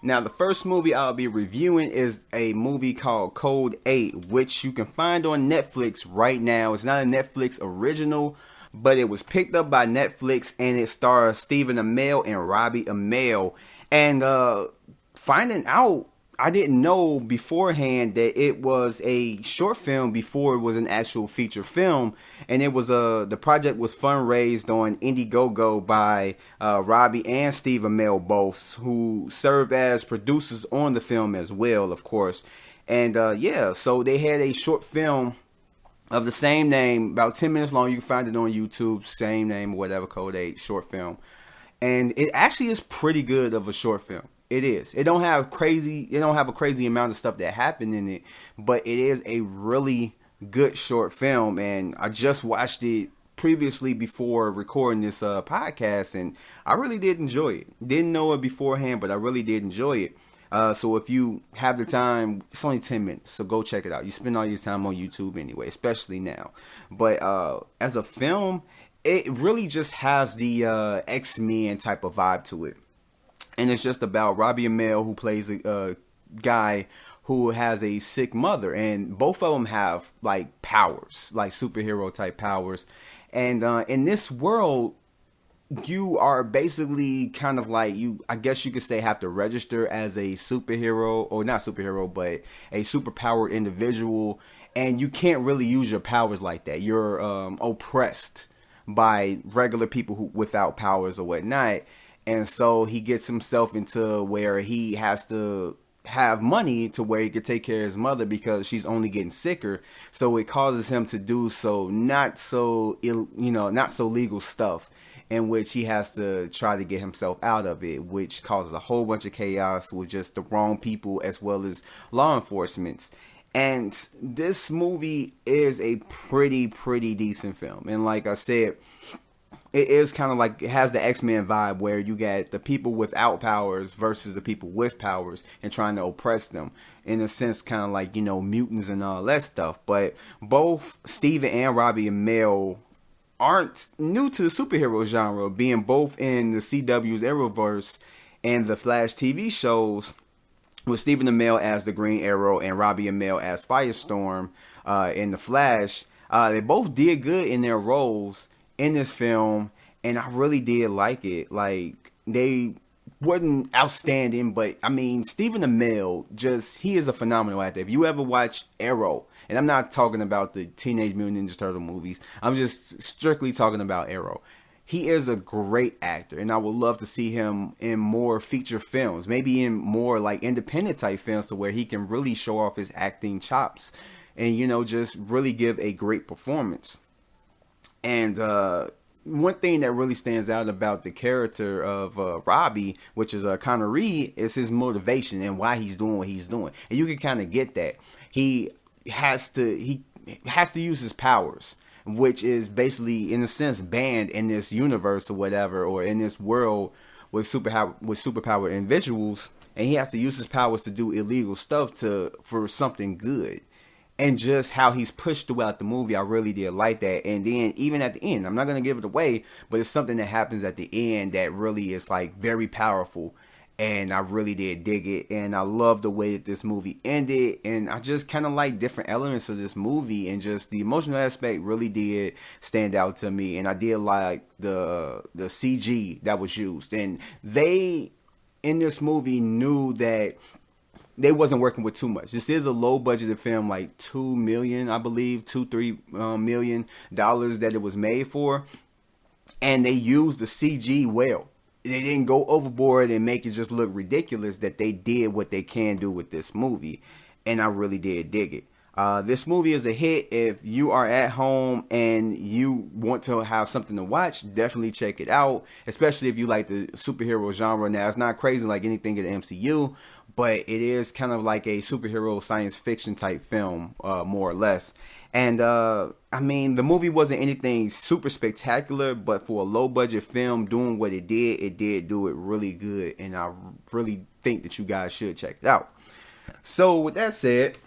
Now, the first movie I'll be reviewing is a movie called Code 8, which you can find on Netflix right now. It's not a Netflix original, but it was picked up by Netflix, and it stars Stephen Amell and Robbie Amell. And finding out, I didn't know beforehand that it was a short film before it was an actual feature film, and it was the project was fundraised on Indiegogo by Robbie and Steve Amell both, who served as producers on the film as well, of course. And yeah, so they had a short film of the same name, about 10 minutes long. You can find it on YouTube, same name, whatever, Code 8 short film, and it actually is pretty good of a short film. It is. It don't have a crazy amount of stuff that happened in it, but it is a really good short film. And I just watched it previously before recording this podcast, and I really did enjoy it. Didn't know it beforehand, but I really did enjoy it. So if you have the time, it's only 10 minutes, so go check it out. You spend all your time on YouTube anyway, especially now. But as a film, it really just has the X-Men type of vibe to it. And it's just about Robbie Amell, who plays a guy who has a sick mother. And both of them have, like, powers, like superhero type powers. And in this world, you are basically kind of like, I guess you could say, have to register as a superhero, or not superhero, but a superpowered individual. And you can't really use your powers like that. You're oppressed by regular people without powers or whatnot. And so he gets himself into where he has to have money to where he could take care of his mother because she's only getting sicker. So it causes him to do not so legal stuff, in which he has to try to get himself out of it, which causes a whole bunch of chaos with just the wrong people as well as law enforcement. And this movie is a pretty decent film. And like I said, it is kind of like, it has the X-Men vibe where you get the people without powers versus the people with powers and trying to oppress them. In a sense, kind of like, mutants and all that stuff. But both Steven and Robbie Amell aren't new to the superhero genre, being both in the CW's Arrowverse and the Flash TV shows, with Stephen Amell as the Green Arrow and Robbie Amell as Firestorm in the Flash. They both did good in their roles in this film, and I really did like it. Like, they wasn't outstanding, but I mean, Stephen Amell, he is a phenomenal actor. If you ever watch Arrow, and I'm not talking about the Teenage Mutant Ninja Turtle movies, I'm just strictly talking about Arrow. He is a great actor, and I would love to see him in more feature films, maybe in more like independent type films, to where he can really show off his acting chops and, just really give a great performance. And one thing that really stands out about the character of Robbie, which is Connor Reed, is his motivation and why he's doing what he's doing. And you can kind of get that. He has to use his powers, which is basically, in a sense, banned in this universe or whatever, or in this world with superpowered individuals. And he has to use his powers to do illegal stuff for something good. And just how he's pushed throughout the movie, I really did like that. And then even at the end, I'm not going to give it away, but it's something that happens at the end that really is like very powerful. And I really did dig it. And I love the way that this movie ended. And I just kind of like different elements of this movie. And just the emotional aspect really did stand out to me. And I did like the CG that was used. And they, in this movie, knew that they wasn't working with too much. This is a low budgeted film, like $2 million, I believe, $3 million that it was made for. And they used the CG well. They didn't go overboard and make it just look ridiculous, that they did what they can do with this movie. And I really did dig it. This movie is a hit. If you are at home and you want to have something to watch, definitely check it out. Especially if you like the superhero genre. Now, it's not crazy like anything in the MCU, but it is kind of like a superhero science fiction type film, more or less. And I mean, the movie wasn't anything super spectacular, but for a low budget film doing what it did do it really good. And I really think that you guys should check it out. So with that said,